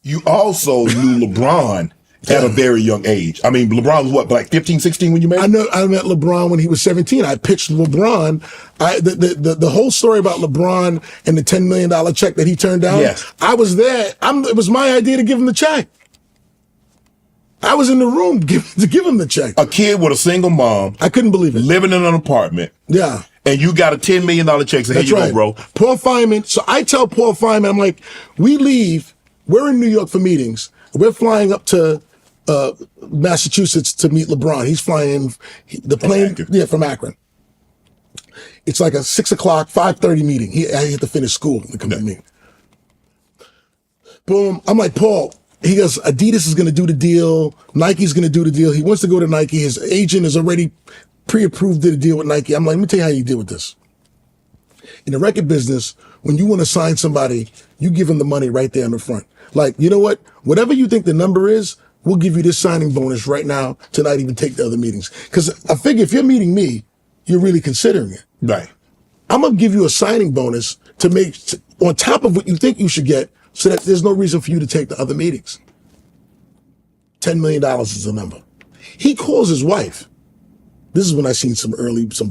You also knew LeBron at a very young age. I mean, LeBron was what, like 15, 16 when you met him? I met LeBron when he was 17. I pitched LeBron. The whole story about LeBron and the $10 million check that he turned down. Yes. I was there. It was my idea to give him the check. I was in the room to give him the check. A kid with a single mom. I couldn't believe it. Living in an apartment. Yeah. And you got a $10 million check. So here you go, bro. Paul Fineman. So I tell Paul Fineman, I'm like, we leave. We're in New York for meetings. We're flying up to Massachusetts to meet LeBron. He's flying the plane, from Akron. It's like a 6 o'clock, 5:30 meeting. I had to finish school to come to me. Boom. I'm like, Paul. He goes, Adidas is going to do the deal. Nike's going to do the deal. He wants to go to Nike. His agent is already pre-approved, did a deal with Nike. I'm like, let me tell you how you deal with this. In the record business, when you want to sign somebody, you give them the money right there in the front. Like, you know what? Whatever you think the number is, we'll give you this signing bonus right now to not even take the other meetings. Because I figure if you're meeting me, you're really considering it. Right. I'm going to give you a signing bonus to make, on top of what you think you should get, so that there's no reason for you to take the other meetings. $10 million is the number. He calls his wife. This is when I seen some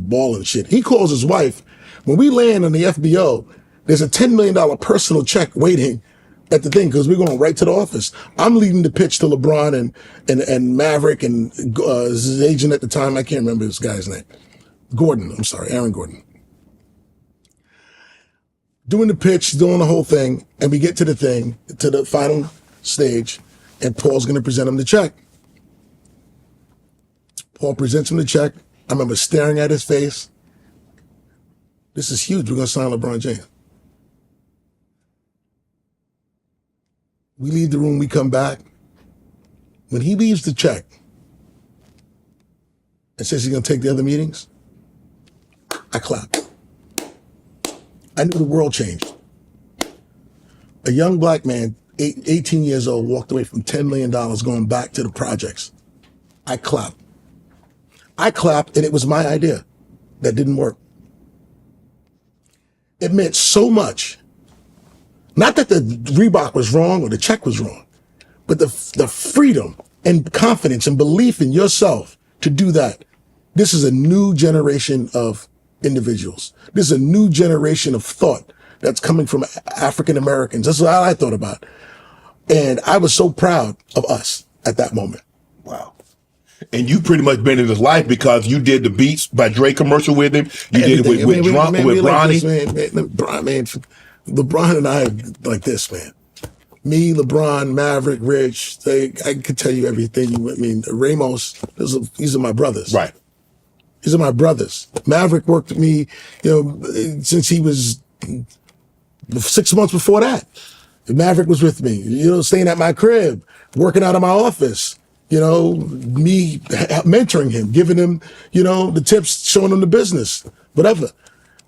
balling shit. He calls his wife. When we land on the FBO, there's a $10 million personal check waiting at the thing because we're going right to the office. I'm leading the pitch to LeBron and Maverick and his agent at the time. I can't remember this guy's name. Aaron Gordon. Doing the pitch, doing the whole thing, and we get to the final stage, and Paul's going to present him the check. Paul presents him the check. I remember staring at his face. This is huge. We're going to sign LeBron James. We leave the room. We come back. When he leaves the check and says he's going to take the other meetings, I clap. I knew the world changed. A young black man, 18 years old, walked away from $10 million going back to the projects. I clapped. And it was my idea. That didn't work. It meant so much. Not that the Reebok was wrong or the check was wrong, but the freedom and confidence and belief in yourself to do that. This is a new generation of individuals. This is a new generation of thought that's coming from African Americans. That's what I thought about. And I was so proud of us at that moment. Wow. And you pretty much been in his life because you did the Beats by Dre commercial with him. You did it with Bronny. LeBron and I are like this, man. Me, LeBron, Maverick, Rich, I could tell you everything. I mean, Ramos, these are my brothers. Right. These are my brothers. Maverick worked with me, since he was 6 months before that. Maverick was with me, staying at my crib, working out of my office, me mentoring him, giving him, the tips, showing him the business, whatever.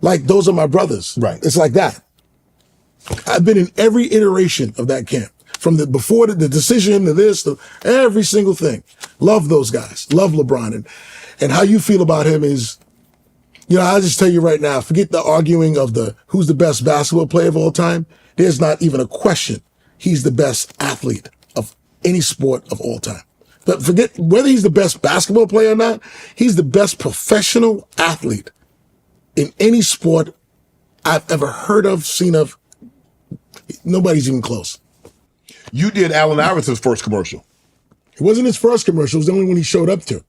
Like, those are my brothers. Right. It's like that. I've been in every iteration of that camp. From before the decision to this, to every single thing. Love those guys. Love LeBron. And how you feel about him is, I'll just tell you right now, forget the arguing of who's the best basketball player of all time. There's not even a question. He's the best athlete of any sport of all time. But forget whether he's the best basketball player or not, he's the best professional athlete in any sport I've ever heard of, seen of. Nobody's even close. You did Allen Iverson's first commercial. It wasn't his first commercial. It was the only one he showed up to.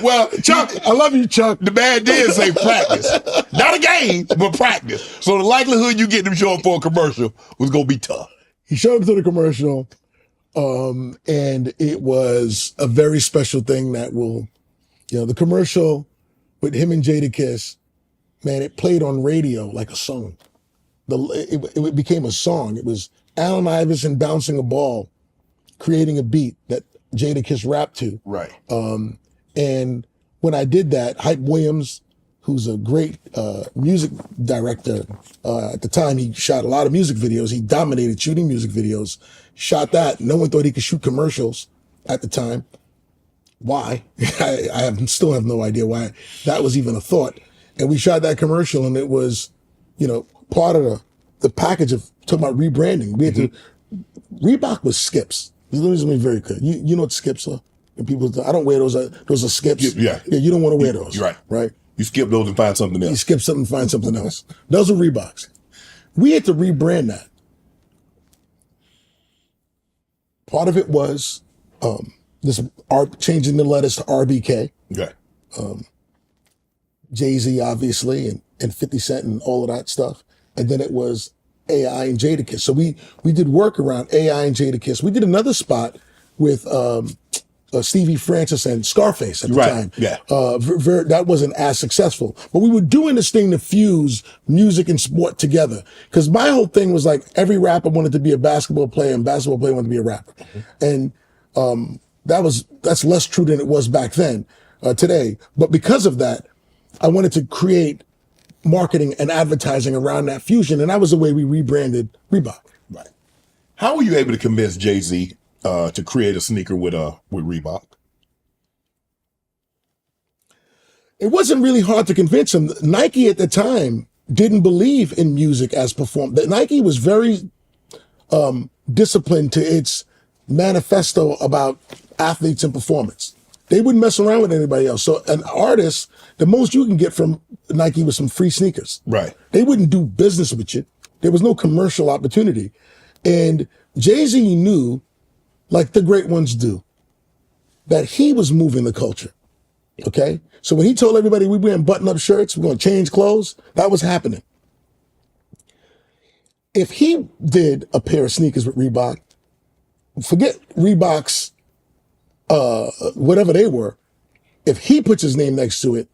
Well, Chuck, I love you, Chuck. The man did say practice. Not a game, but practice. So the likelihood you getting him showing for a commercial was going to be tough. He showed up to the commercial, and it was a very special thing that will, the commercial with him and Jadakiss, man, it played on radio like a song. It became a song. It was Allen Iverson bouncing a ball, creating a beat that Jadakiss rapped to. Right. And when I did that, Hype Williams, who's a great music director, at the time he shot a lot of music videos. He dominated shooting music videos. Shot that. No one thought he could shoot commercials at the time. Why? I still have no idea why that was even a thought. And we shot that commercial, and it was part of the package of talking about rebranding, we had to, Reebok was skips. This is very good. You know what skips are? And people, I don't wear those. Those are skips. Yeah. You don't want to wear those. Right. Right. You skip those and find something else. You skip something and find something else. Those are Reeboks. We had to rebrand that. Part of it was changing the letters to RBK. Okay. Jay-Z, obviously, and 50 Cent and all of that stuff. And then it was AI and Jadakiss. So we did work around AI and Jadakiss. We did another spot with Stevie Francis and Scarface at the time. Yeah. That wasn't as successful. But we were doing this thing to fuse music and sport together. Because my whole thing was like every rapper wanted to be a basketball player and basketball player wanted to be a rapper. And that's less true than it was back then, today. But because of that, I wanted to create marketing and advertising around that fusion. And that was the way we rebranded Reebok. Right. How were you able to convince Jay-Z to create a sneaker with Reebok? It wasn't really hard to convince him. Nike at the time didn't believe in music as performed. Nike was very disciplined to its manifesto about athletes and performance. They wouldn't mess around with anybody else. So an artist, the most you can get from Nike was some free sneakers. Right. They wouldn't do business with you. There was no commercial opportunity. And Jay-Z knew, like the great ones do, that he was moving the culture. Okay? So when he told everybody we wearing button-up shirts, we're going to change clothes, that was happening. If he did a pair of sneakers with Reebok, forget Reebok's whatever they were, if he puts his name next to it,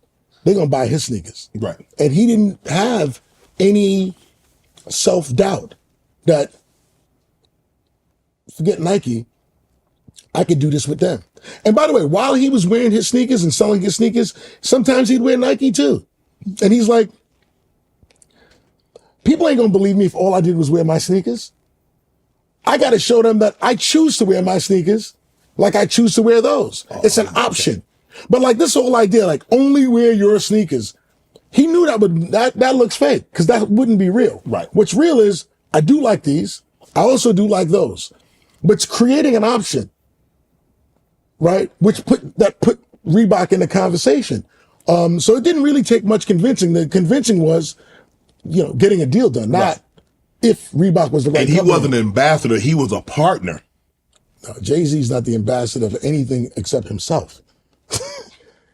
they're going to buy his sneakers. Right. And he didn't have any self-doubt that, forget Nike, I could do this with them. And by the way, while he was wearing his sneakers and selling his sneakers, sometimes he'd wear Nike too. And he's like, people ain't going to believe me if all I did was wear my sneakers. I got to show them that I choose to wear my sneakers like I choose to wear those. It's an option. But like this whole idea, like only wear your sneakers, he knew that looks fake because that wouldn't be real. Right. What's real is I do like these. I also do like those. But it's creating an option, right? Which put Reebok in the conversation. So it didn't really take much convincing. The convincing was, getting a deal done, not if Reebok was the right. And he wasn't an ambassador; he was a partner. No, Jay-Z's not the ambassador of anything except himself.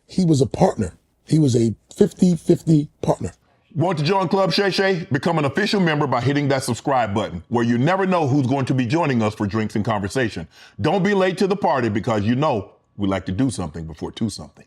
He was a partner. He was a 50-50 partner. Want to join Club Shay Shay? Become an official member by hitting that subscribe button, where you never know who's going to be joining us for drinks and conversation. Don't be late to the party because we like to do something before two something.